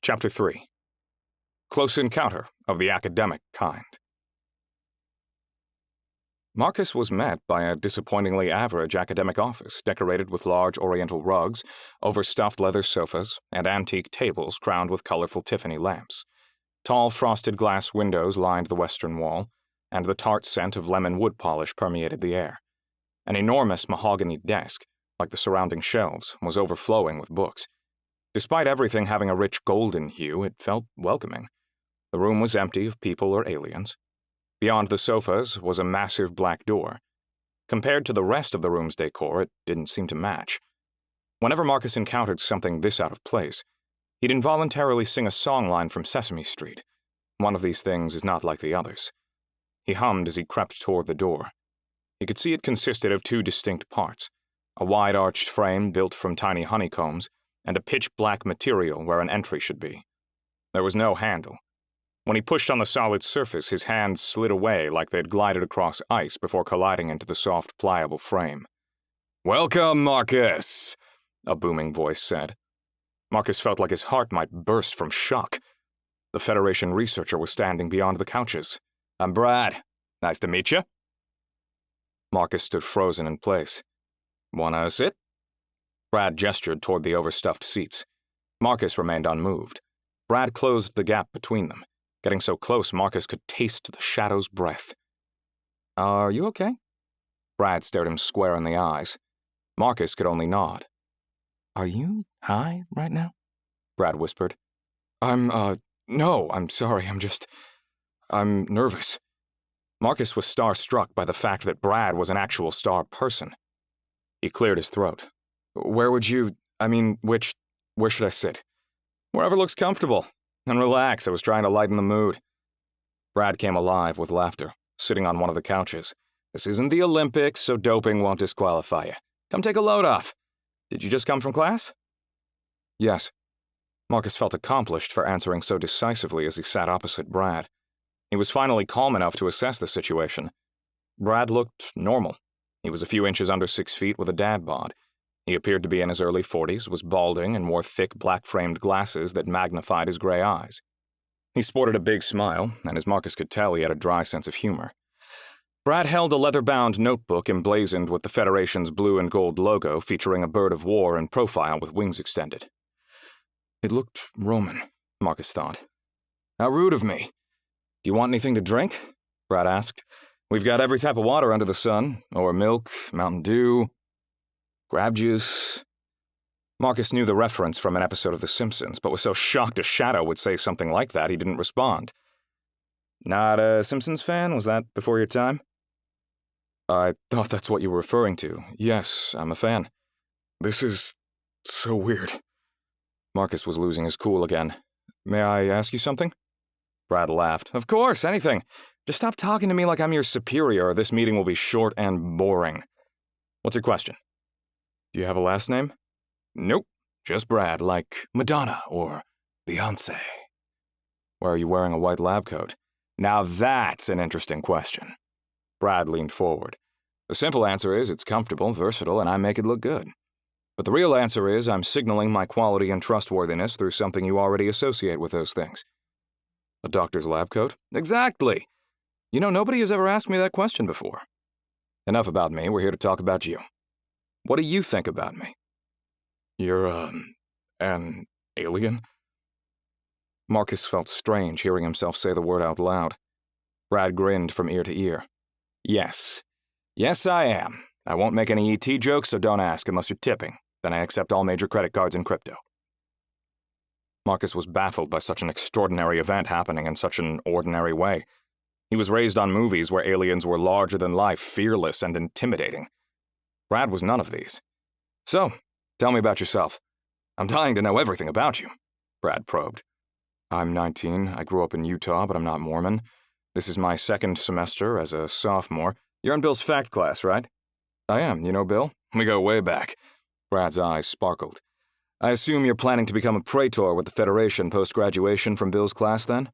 Chapter 3. Close Encounter of the Academic Kind. Marcus was met by a disappointingly average academic office decorated with large oriental rugs, overstuffed leather sofas, and antique tables crowned with colorful Tiffany lamps. Tall frosted glass windows lined the western wall, and the tart scent of lemon wood polish permeated the air. An enormous mahogany desk, like the surrounding shelves, was overflowing with books. Despite everything having a rich golden hue, it felt welcoming. The room was empty of people or aliens. Beyond the sofas was a massive black door. Compared to the rest of the room's decor, it didn't seem to match. Whenever Marcus encountered something this out of place, he'd involuntarily sing a song line from Sesame Street. One of these things is not like the others. He hummed as he crept toward the door. He could see it consisted of two distinct parts, a wide-arched frame built from tiny honeycombs, and a pitch-black material where an entry should be. There was no handle. When he pushed on the solid surface, his hands slid away like they'd glided across ice before colliding into the soft, pliable frame. "Welcome, Marcus," a booming voice said. Marcus felt like his heart might burst from shock. The Federation researcher was standing beyond the couches. "I'm Brad. Nice to meet you." Marcus stood frozen in place. "Wanna sit?" Brad gestured toward the overstuffed seats. Marcus remained unmoved. Brad closed the gap between them. Getting so close, Marcus could taste the shadow's breath. "Are you okay?" Brad stared him square in the eyes. Marcus could only nod. "Are you high right now?" Brad whispered. No, I'm sorry, I'm nervous." Marcus was starstruck by the fact that Brad was an actual star person. He cleared his throat. Where should I sit?" "Wherever looks comfortable. And relax, I was trying to lighten the mood." Brad came alive with laughter, sitting on one of the couches. "This isn't the Olympics, so doping won't disqualify you. Come take a load off. Did you just come from class?" "Yes." Marcus felt accomplished for answering so decisively as he sat opposite Brad. He was finally calm enough to assess the situation. Brad looked normal. He was a few inches under 6 feet with a dad bod. He appeared to be in his early 40s, was balding, and wore thick black-framed glasses that magnified his gray eyes. He sported a big smile, and as Marcus could tell, he had a dry sense of humor. Brad held a leather-bound notebook emblazoned with the Federation's blue and gold logo featuring a bird of war in profile with wings extended. It looked Roman, Marcus thought. "How rude of me. Do you want anything to drink?" Brad asked. "We've got every type of water under the sun, or milk, Mountain Dew, grab juice." Marcus knew the reference from an episode of The Simpsons, but was so shocked a shadow would say something like that he didn't respond. "Not a Simpsons fan? Was that before your time?" "I thought that's what you were referring to. Yes, I'm a fan. This is so weird." Marcus was losing his cool again. "May I ask you something?" Brad laughed. "Of course, anything. Just stop talking to me like I'm your superior, or this meeting will be short and boring. What's your question?" "Do you have a last name?" "Nope, just Brad, like Madonna or Beyoncé." "Why are you wearing a white lab coat?" "Now that's an interesting question." Brad leaned forward. "The simple answer is it's comfortable, versatile, and I make it look good. But the real answer is I'm signaling my quality and trustworthiness through something you already associate with those things." "A doctor's lab coat?" "Exactly. You know, nobody has ever asked me that question before." "Enough about me, we're here to talk about you. What do you think about me?" "You're, an alien?" Marcus felt strange hearing himself say the word out loud. Brad grinned from ear to ear. "Yes. Yes, I am. I won't make any ET jokes, so don't ask unless you're tipping. Then I accept all major credit cards in crypto." Marcus was baffled by such an extraordinary event happening in such an ordinary way. He was raised on movies where aliens were larger than life, fearless, and intimidating. Brad was none of these. "So, tell me about yourself. I'm dying to know everything about you," Brad probed. "I'm 19. I grew up in Utah, but I'm not Mormon. This is my second semester as a sophomore. You're in Bill's fact class, right?" "I am. You know Bill?" "We go way back." Brad's eyes sparkled. "I assume you're planning to become a praetor with the Federation post-graduation from Bill's class, then?"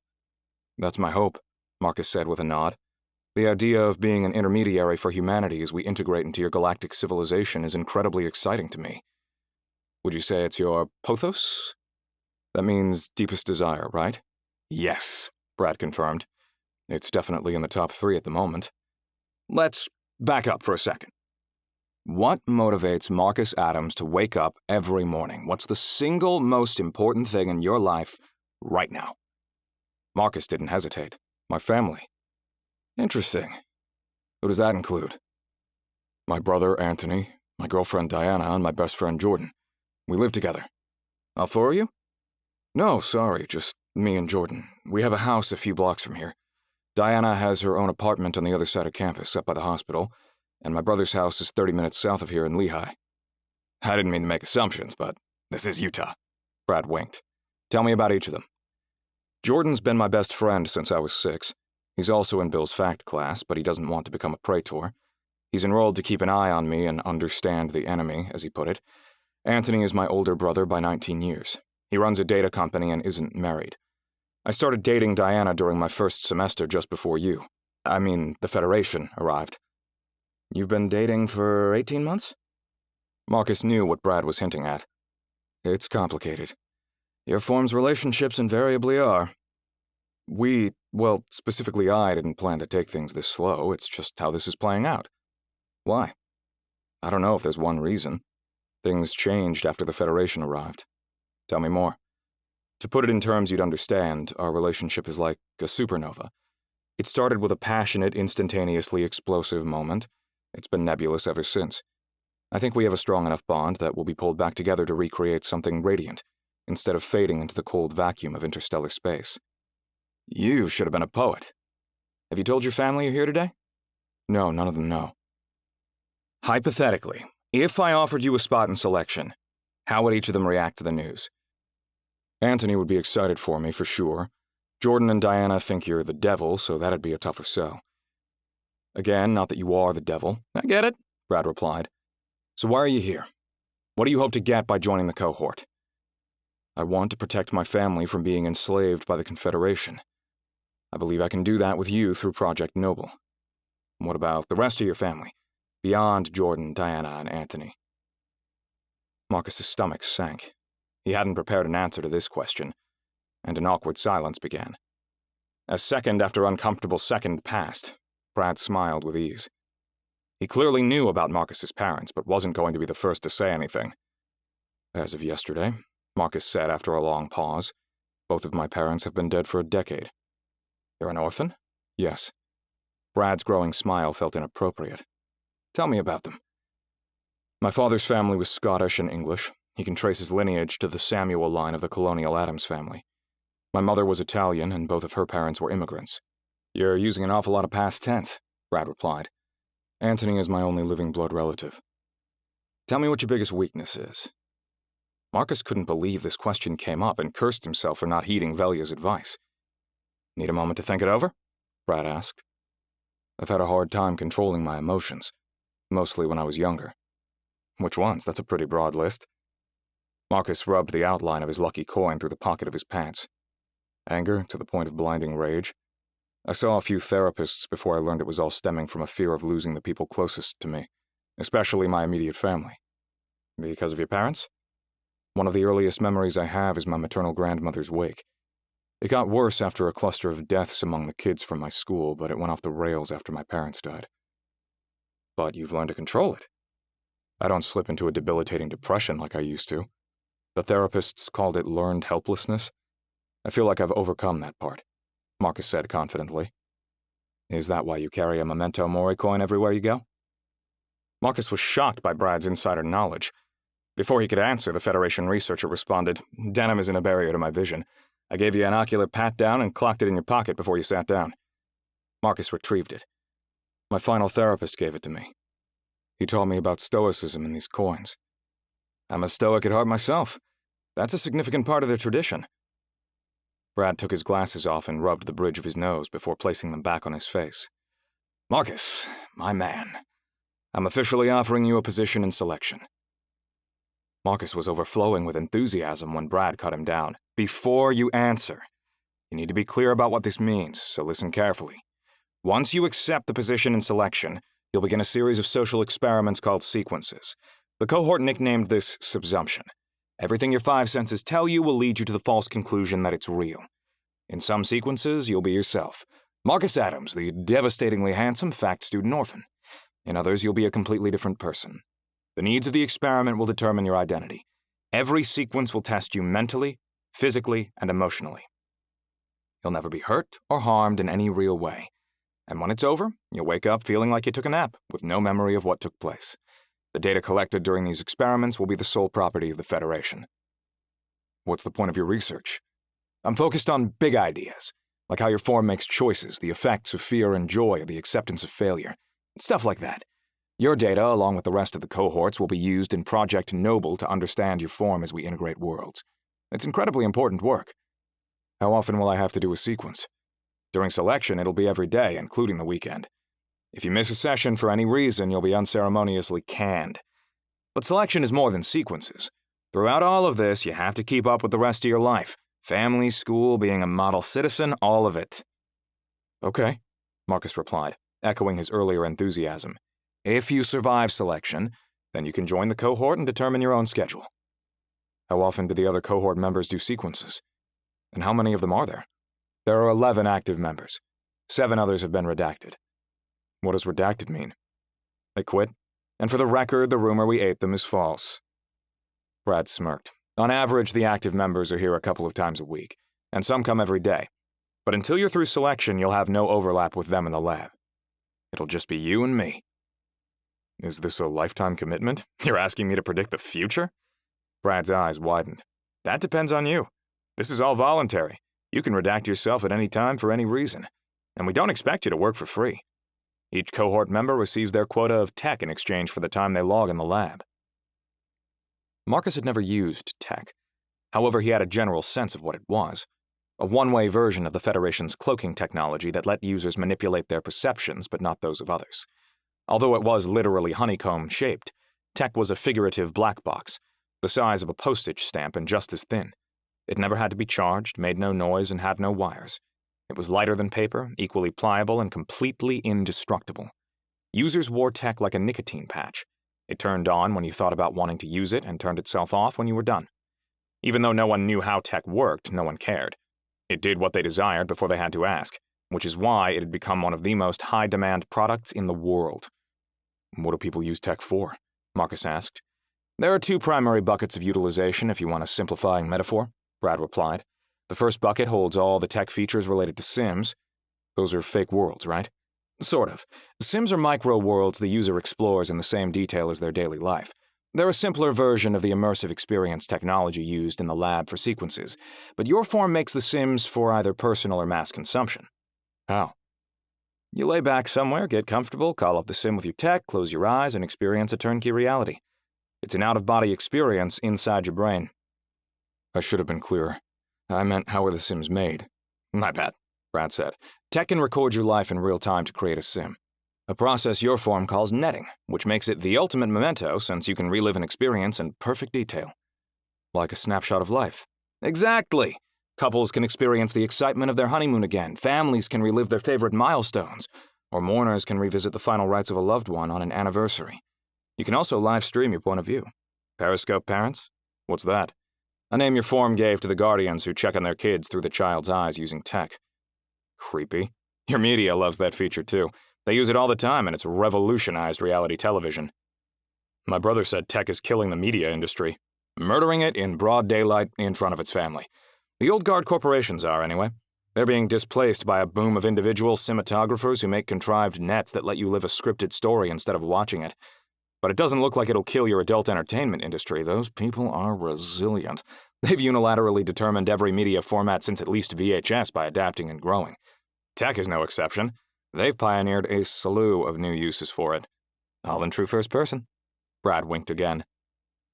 "That's my hope," Marcus said with a nod. "The idea of being an intermediary for humanity as we integrate into your galactic civilization is incredibly exciting to me. Would you say it's your pothos?" That means deepest desire, right? Yes, Brad confirmed. It's definitely in the top 3 at the moment. Let's back up for a second. What motivates Marcus Adams to wake up every morning? What's the single most important thing in your life right now? Marcus didn't hesitate. My family. Interesting. Who does that include? My brother, Anthony, my girlfriend, Diana, and my best friend, Jordan. We live together. All 4 of you? No, sorry, just me and Jordan. We have a house a few blocks from here. Diana has her own apartment on the other side of campus, up by the hospital, and my brother's house is 30 minutes south of here in Lehigh. I didn't mean to make assumptions, but this is Utah. Brad winked. Tell me about each of them. Jordan's been my best friend since I was 6. He's also in Bill's fact class, but he doesn't want to become a praetor. He's enrolled to keep an eye on me and understand the enemy, as he put it. Anthony is my older brother by 19 years. He runs a data company and isn't married. I started dating Diana during my first semester just before the Federation arrived. You've been dating for 18 months? Marcus knew what Brad was hinting at. It's complicated. Your form's relationships invariably are. Specifically I didn't plan to take things this slow. It's just how this is playing out. Why? I don't know if there's one reason. Things changed after the Federation arrived. Tell me more. To put it in terms you'd understand, our relationship is like a supernova. It started with a passionate, instantaneously explosive moment. It's been nebulous ever since. I think we have a strong enough bond that we'll be pulled back together to recreate something radiant, instead of fading into the cold vacuum of interstellar space. You should have been a poet. Have you told your family you're here today? No, none of them know. Hypothetically, if I offered you a spot in selection, how would each of them react to the news? Anthony would be excited for me, for sure. Jordan and Diana think you're the devil, so that'd be a tougher sell. Again, not that you are the devil. I get it, Brad replied. So why are you here? What do you hope to get by joining the cohort? I want to protect my family from being enslaved by the Confederation. I believe I can do that with you through Project Noble. What about the rest of your family, beyond Jordan, Diana, and Anthony? Marcus's stomach sank. He hadn't prepared an answer to this question, and an awkward silence began. A second after uncomfortable second passed, Brad smiled with ease. He clearly knew about Marcus's parents, but wasn't going to be the first to say anything. As of yesterday, Marcus said after a long pause, both of my parents have been dead for a decade. You're an orphan? Yes. Brad's growing smile felt inappropriate. Tell me about them. My father's family was Scottish and English. He can trace his lineage to the Samuel line of the colonial Adams family. My mother was Italian, and both of her parents were immigrants. You're using an awful lot of past tense, Brad replied. Anthony is my only living blood relative. Tell me what your biggest weakness is. Marcus couldn't believe this question came up and cursed himself for not heeding Velia's advice. Need a moment to think it over? Brad asked. I've had a hard time controlling my emotions, mostly when I was younger. Which ones? That's a pretty broad list. Marcus rubbed the outline of his lucky coin through the pocket of his pants. Anger to the point of blinding rage. I saw a few therapists before I learned it was all stemming from a fear of losing the people closest to me, especially my immediate family. Because of your parents? One of the earliest memories I have is my maternal grandmother's wake. It got worse after a cluster of deaths among the kids from my school, but it went off the rails after my parents died. But you've learned to control it. I don't slip into a debilitating depression like I used to. The therapists called it learned helplessness. I feel like I've overcome that part, Marcus said confidently. Is that why you carry a memento mori coin everywhere you go? Marcus was shocked by Brad's insider knowledge. Before he could answer, the Federation researcher responded, Denim isn't a barrier to my vision. I gave you an ocular pat-down and clocked it in your pocket before you sat down. Marcus retrieved it. My final therapist gave it to me. He taught me about stoicism in these coins. I'm a stoic at heart myself. That's a significant part of their tradition. Brad took his glasses off and rubbed the bridge of his nose before placing them back on his face. Marcus, my man, I'm officially offering you a position in selection. Marcus was overflowing with enthusiasm when Brad cut him down. Before you answer, you need to be clear about what this means, so listen carefully. Once you accept the position in selection, you'll begin a series of social experiments called sequences. The cohort nicknamed this Subsumption. Everything your five senses tell you will lead you to the false conclusion that it's real. In some sequences, you'll be yourself. Marcus Adams, the devastatingly handsome fact student orphan. In others, you'll be a completely different person. The needs of the experiment will determine your identity. Every sequence will test you mentally, physically, and emotionally. You'll never be hurt or harmed in any real way. And when it's over, you'll wake up feeling like you took a nap, with no memory of what took place. The data collected during these experiments will be the sole property of the Federation. What's the point of your research? I'm focused on big ideas, like how your form makes choices, the effects of fear and joy, or the acceptance of failure. Stuff like that. Your data, along with the rest of the cohorts, will be used in Project Noble to understand your form as we integrate worlds. It's incredibly important work. How often will I have to do a sequence? During selection, it'll be every day, including the weekend. If you miss a session for any reason, you'll be unceremoniously canned. But selection is more than sequences. Throughout all of this, you have to keep up with the rest of your life. Family, school, being a model citizen, all of it. Okay, Marcus replied, echoing his earlier enthusiasm. If you survive selection, then you can join the cohort and determine your own schedule. How often do the other cohort members do sequences? And how many of them are there? There are 11 active members. 7 others have been redacted. What does redacted mean? They quit, and for the record, the rumor we ate them is false. Brad smirked. On average, the active members are here a couple of times a week, and some come every day. But until you're through selection, you'll have no overlap with them in the lab. It'll just be you and me. Is this a lifetime commitment? You're asking me to predict the future? Brad's eyes widened. That depends on you. This is all voluntary. You can redact yourself at any time for any reason. And we don't expect you to work for free. Each cohort member receives their quota of tech in exchange for the time they log in the lab. Marcus had never used tech. However, he had a general sense of what it was. A one-way version of the Federation's cloaking technology that let users manipulate their perceptions but not those of others. Although it was literally honeycomb-shaped, tech was a figurative black box, the size of a postage stamp and just as thin. It never had to be charged, made no noise, and had no wires. It was lighter than paper, equally pliable, and completely indestructible. Users wore tech like a nicotine patch. It turned on when you thought about wanting to use it and turned itself off when you were done. Even though no one knew how tech worked, no one cared. It did what they desired before they had to ask, which is why it had become one of the most high-demand products in the world. What do people use tech for? Marcus asked. There are 2 primary buckets of utilization if you want a simplifying metaphor, Brad replied. The first bucket holds all the tech features related to Sims. Those are fake worlds, right? Sort of. Sims are micro-worlds the user explores in the same detail as their daily life. They're a simpler version of the immersive experience technology used in the lab for sequences, but your form makes the Sims for either personal or mass consumption. How? You lay back somewhere, get comfortable, call up the Sim with your tech, close your eyes, and experience a turnkey reality. It's an out-of-body experience inside your brain. I should have been clearer. I meant, how are the Sims made? My bad, Brad said. Tech can record your life in real time to create a Sim. A process your form calls netting, which makes it the ultimate memento since you can relive an experience in perfect detail. Like a snapshot of life. Exactly! Couples can experience the excitement of their honeymoon again, families can relive their favorite milestones, or mourners can revisit the final rites of a loved one on an anniversary. You can also live stream your point of view. Periscope parents? What's that? A name your form gave to the guardians who check on their kids through the child's eyes using tech. Creepy. Your media loves that feature too. They use it all the time and it's revolutionized reality television. My brother said tech is killing the media industry, murdering it in broad daylight in front of its family. The old guard corporations are, anyway. They're being displaced by a boom of individual cinematographers who make contrived nets that let you live a scripted story instead of watching it. But it doesn't look like it'll kill your adult entertainment industry. Those people are resilient. They've unilaterally determined every media format since at least VHS by adapting and growing. Tech is no exception. They've pioneered a slew of new uses for it. All in true first person. Brad winked again.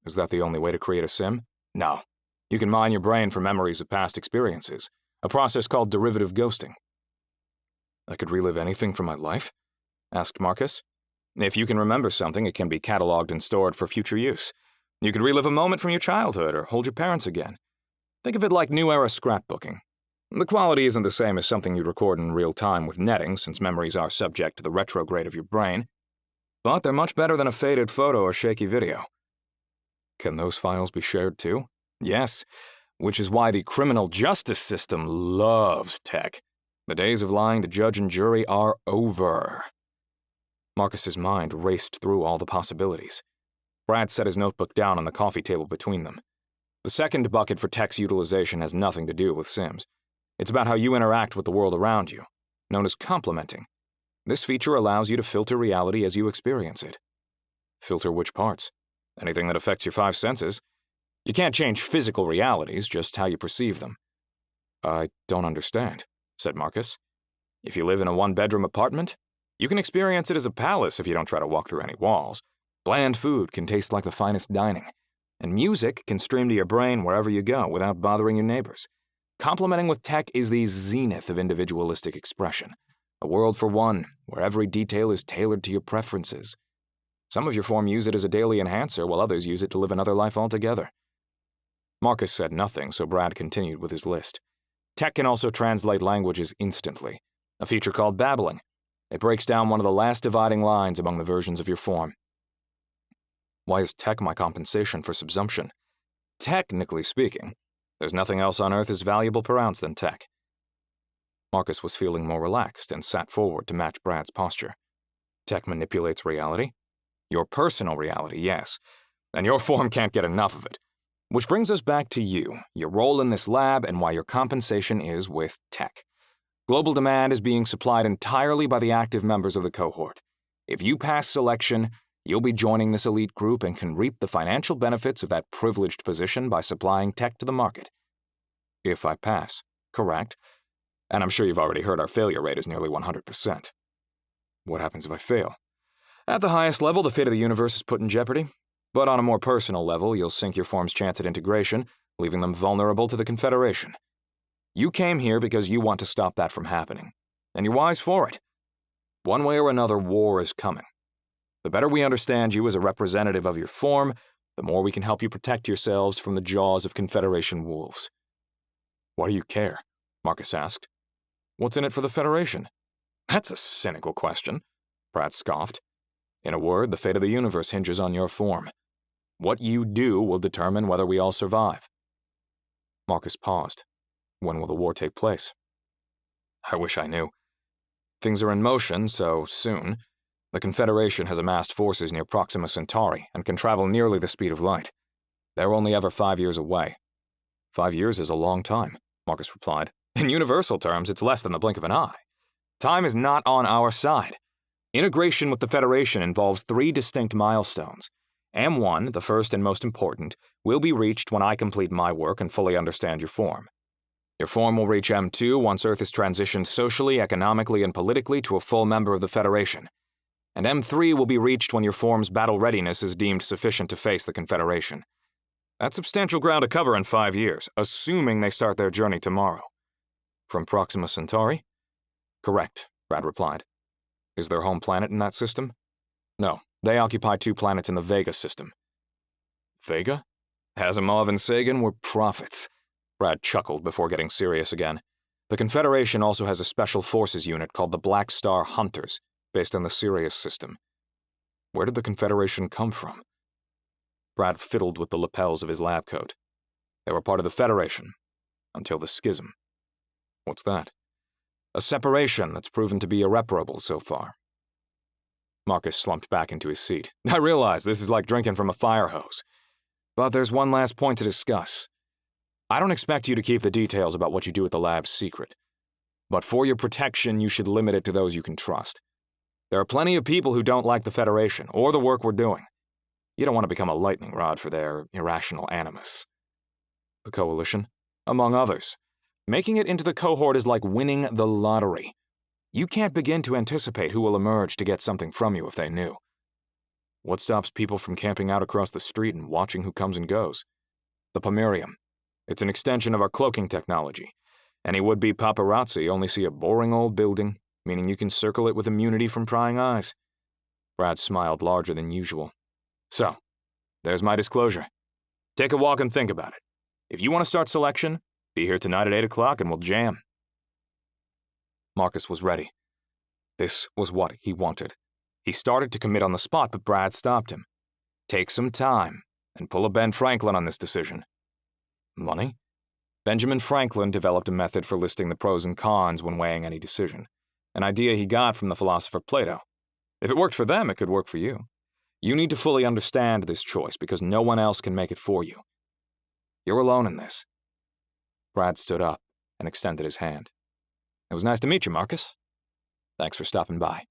Is that the only way to create a Sim? No. You can mine your brain for memories of past experiences, a process called derivative ghosting. I could relive anything from my life? Asked Marcus. If you can remember something, it can be cataloged and stored for future use. You could relive a moment from your childhood or hold your parents again. Think of it like new-era scrapbooking. The quality isn't the same as something you'd record in real time with netting, since memories are subject to the retrograde of your brain, but they're much better than a faded photo or shaky video. Can those files be shared too? Yes, which is why the criminal justice system loves tech. The days of lying to judge and jury are over. Marcus's mind raced through all the possibilities. Brad set his notebook down on the coffee table between them. The second bucket for tech's utilization has nothing to do with Sims. It's about how you interact with the world around you, known as complementing. This feature allows you to filter reality as you experience it. Filter which parts? Anything that affects your five senses. You can't change physical realities, just how you perceive them. I don't understand, said Marcus. If you live in a one-bedroom apartment, you can experience it as a palace if you don't try to walk through any walls. Bland food can taste like the finest dining, and music can stream to your brain wherever you go without bothering your neighbors. Complementing with tech is the zenith of individualistic expression, a world for one, where every detail is tailored to your preferences. Some of your form use it as a daily enhancer, while others use it to live another life altogether. Marcus said nothing, so Brad continued with his list. Tech can also translate languages instantly, a feature called babbling. It breaks down one of the last dividing lines among the versions of your form. Why is tech my compensation for subsumption? Technically speaking, there's nothing else on Earth as valuable per ounce than tech. Marcus was feeling more relaxed and sat forward to match Brad's posture. Tech manipulates reality? Your personal reality, yes, and your form can't get enough of it. Which brings us back to you, your role in this lab, and why your compensation is with tech. Global demand is being supplied entirely by the active members of the cohort. If you pass selection, you'll be joining this elite group and can reap the financial benefits of that privileged position by supplying tech to the market. If I pass, correct? And I'm sure you've already heard our failure rate is nearly 100%. What happens if I fail? At the highest level, the fate of the universe is put in jeopardy. But on a more personal level, you'll sink your form's chance at integration, leaving them vulnerable to the Confederation. You came here because you want to stop that from happening, and you're wise for it. One way or another, war is coming. The better we understand you as a representative of your form, the more we can help you protect yourselves from the jaws of Confederation wolves. Why do you care? Marcus asked. What's in it for the Federation? That's a cynical question, Pratt scoffed. In a word, the fate of the universe hinges on your form. What you do will determine whether we all survive. Marcus paused. When will the war take place? I wish I knew. Things are in motion, so soon. The Confederation has amassed forces near Proxima Centauri and can travel nearly the speed of light. They're only ever 5 years away. 5 years is a long time, Marcus replied. In universal terms, it's less than the blink of an eye. Time is not on our side. Integration with the Federation involves 3 distinct milestones. M1, the first and most important, will be reached when I complete my work and fully understand your form. Your form will reach M2 once Earth is transitioned socially, economically, and politically to a full member of the Federation. And M3 will be reached when your form's battle readiness is deemed sufficient to face the Confederation. That's substantial ground to cover in 5 years, assuming they start their journey tomorrow. From Proxima Centauri? Correct, Brad replied. Is their home planet in that system? No, they occupy 2 planets in the Vega system. Vega? Asimov and Sagan were prophets. Brad chuckled before getting serious again. The Confederation also has a special forces unit called the Black Star Hunters, based on the Sirius system. Where did the Confederation come from? Brad fiddled with the lapels of his lab coat. They were part of the Federation, until the schism. What's that? A separation that's proven to be irreparable so far. Marcus slumped back into his seat. I realize this is like drinking from a fire hose. But there's one last point to discuss. I don't expect you to keep the details about what you do at the lab secret. But for your protection, you should limit it to those you can trust. There are plenty of people who don't like the Federation or the work we're doing. You don't want to become a lightning rod for their irrational animus. The Coalition, among others. Making it into the cohort is like winning the lottery. You can't begin to anticipate who will emerge to get something from you if they knew. What stops people from camping out across the street and watching who comes and goes? The Pomerium. It's an extension of our cloaking technology. Any would-be paparazzi only see a boring old building, meaning you can circle it with immunity from prying eyes. Brad smiled larger than usual. So, there's my disclosure. Take a walk and think about it. If you want to start selection, be here tonight at 8 o'clock and we'll jam. Marcus was ready. This was what he wanted. He started to commit on the spot, but Brad stopped him. Take some time and pull a Ben Franklin on this decision. Money? Benjamin Franklin developed a method for listing the pros and cons when weighing any decision, an idea he got from the philosopher Plato. If it worked for them, it could work for you. You need to fully understand this choice because no one else can make it for you. You're alone in this. Brad stood up and extended his hand. It was nice to meet you, Marcus. Thanks for stopping by.